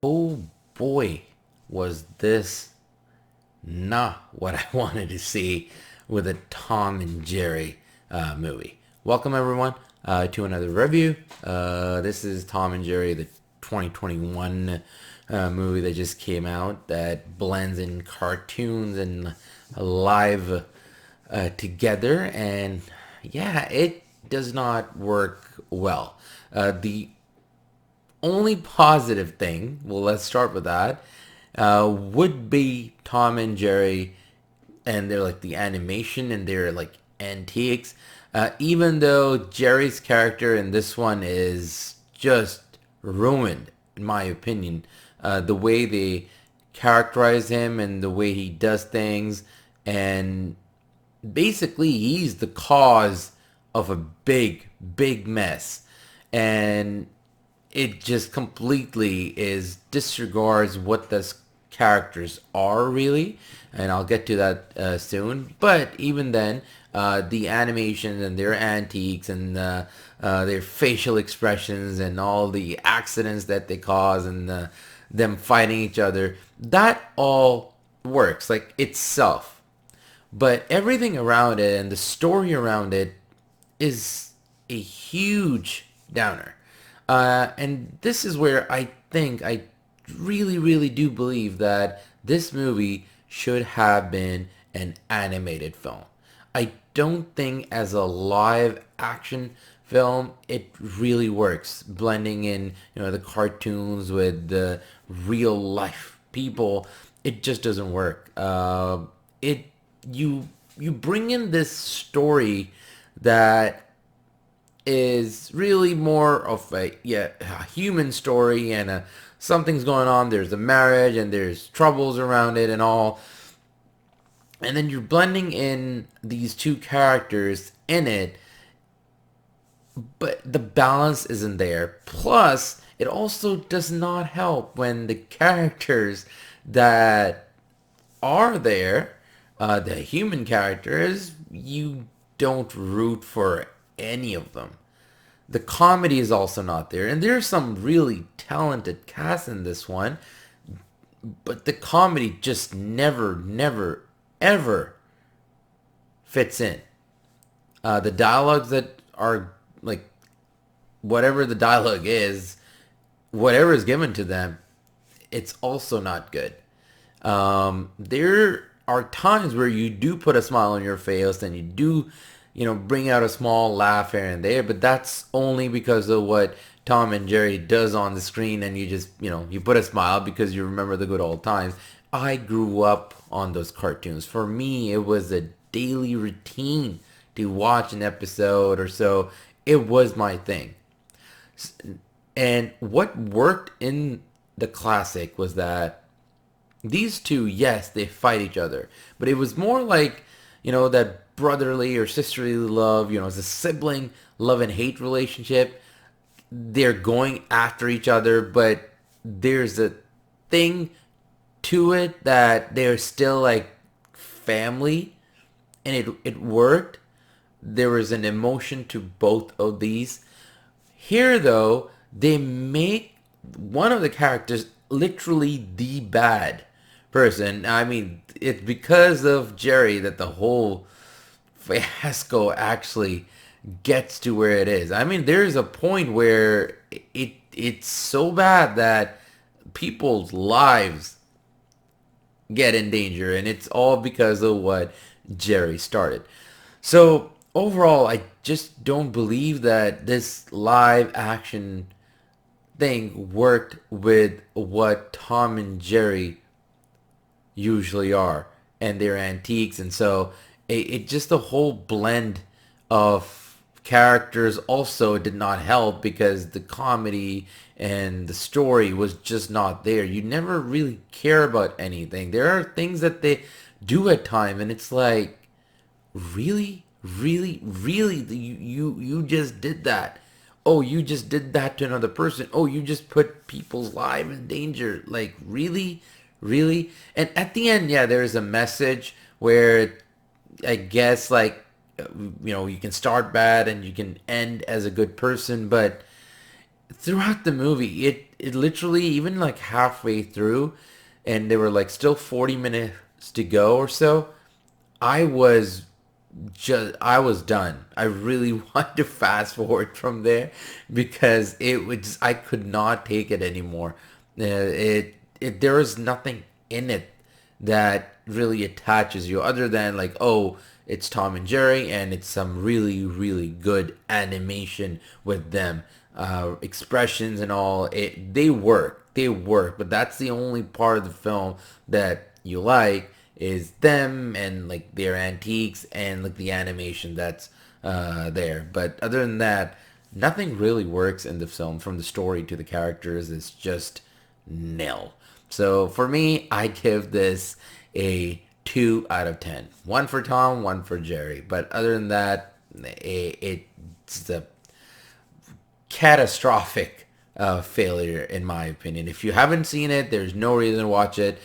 Oh boy, was this not what I wanted to see with a Tom and Jerry movie. Welcome everyone to another review. This is Tom and Jerry, the 2021 movie that just came out that blends in cartoons and live together, and yeah, it does not work well. The only positive thing, well, let's start with that, would be Tom and Jerry and they're like the animation and their like antiques. Even though Jerry's character in this one is just ruined, in my opinion. The way they characterize him and the way he does things, and basically he's the cause of a big mess. And it just completely is disregards what the characters are really, and I'll get to that soon. But even then, the animations and their antiques and their facial expressions and all the accidents that they cause and them fighting each other, that all works like itself. But everything around it and the story around it is a huge downer. And this is where I really do believe that this movie should have been an animated film. I don't think as a live action film it really works, blending in the cartoons with the real life people. It just doesn't work. It you bring in this story that is really more of a human story, and something's going on. There's a marriage and there's troubles around it and all, and then you're blending in these two characters in it, but the balance isn't there. Plus, it also does not help when the characters that are there, the human characters, you don't root for any of them. The comedy is also not there, and there's some really talented cast in this one, but the comedy just never, ever fits in. The dialogues that are like whatever the dialogue is, whatever is given to them, it's also not good. There are times where you do put a smile on your face and you do, bring out a small laugh here and there, but that's only because of what Tom and Jerry does on the screen, and you just, you put a smile because you remember the good old times. I grew up on those cartoons. For me, it was a daily routine to watch an episode or so. It was my thing. And what worked in the classic was that these two, yes, they fight each other, but it was more like, that brotherly or sisterly love, it's a sibling love and hate relationship. They're going after each other, but there's a thing to it that they're still like family, and it worked. There was an emotion to both of these. Here, though, they make one of the characters literally the bad person. I mean, it's because of Jerry that the whole fiasco actually gets to where it is. I mean, there's a point where it's so bad that people's lives get in danger, and it's all because of what Jerry started. So overall, I just don't believe that this live action thing worked with what Tom and Jerry usually are and their antiques. And so it just the whole blend of characters also did not help because the comedy and the story was just not there. You never really care about anything. There are things that they do at time, and it's like, really, you just did that. Oh, you just did that to another person. Oh, you just put people's lives in danger. Like, really. And at the end, yeah, there is a message where I guess like, you can start bad and you can end as a good person, but throughout the movie, it literally, even like halfway through, and there were like still 40 minutes to go or so, I was I was done. I really wanted to fast forward from there because it was I could not take it anymore. There is nothing in it that really attaches you other than like, oh, it's Tom and Jerry and it's some really good animation with them, expressions and all. They work, but that's the only part of the film that you like, is them and like their antiques and like the animation that's there. But other than that, nothing really works in the film, from the story to the characters. It's just nil. So for me, I give this a 2 out of 10. One for Tom, one for Jerry. But other than that, it's a catastrophic failure in my opinion. If you haven't seen it, there's no reason to watch it.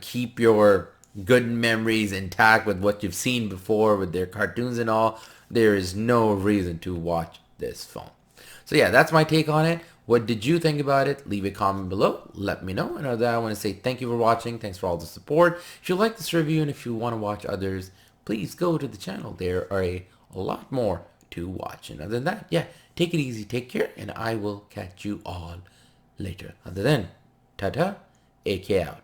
Keep your good memories intact with what you've seen before with their cartoons and all. There is no reason to watch this film. So yeah, that's my take on it. What did you think about it? Leave a comment below. Let me know. And other than that, I want to say thank you for watching. Thanks for all the support. If you like this review and if you want to watch others, please go to the channel. There are a lot more to watch. And other than that, yeah, take it easy, take care, and I will catch you all later. Other than, ta-ta, AK out.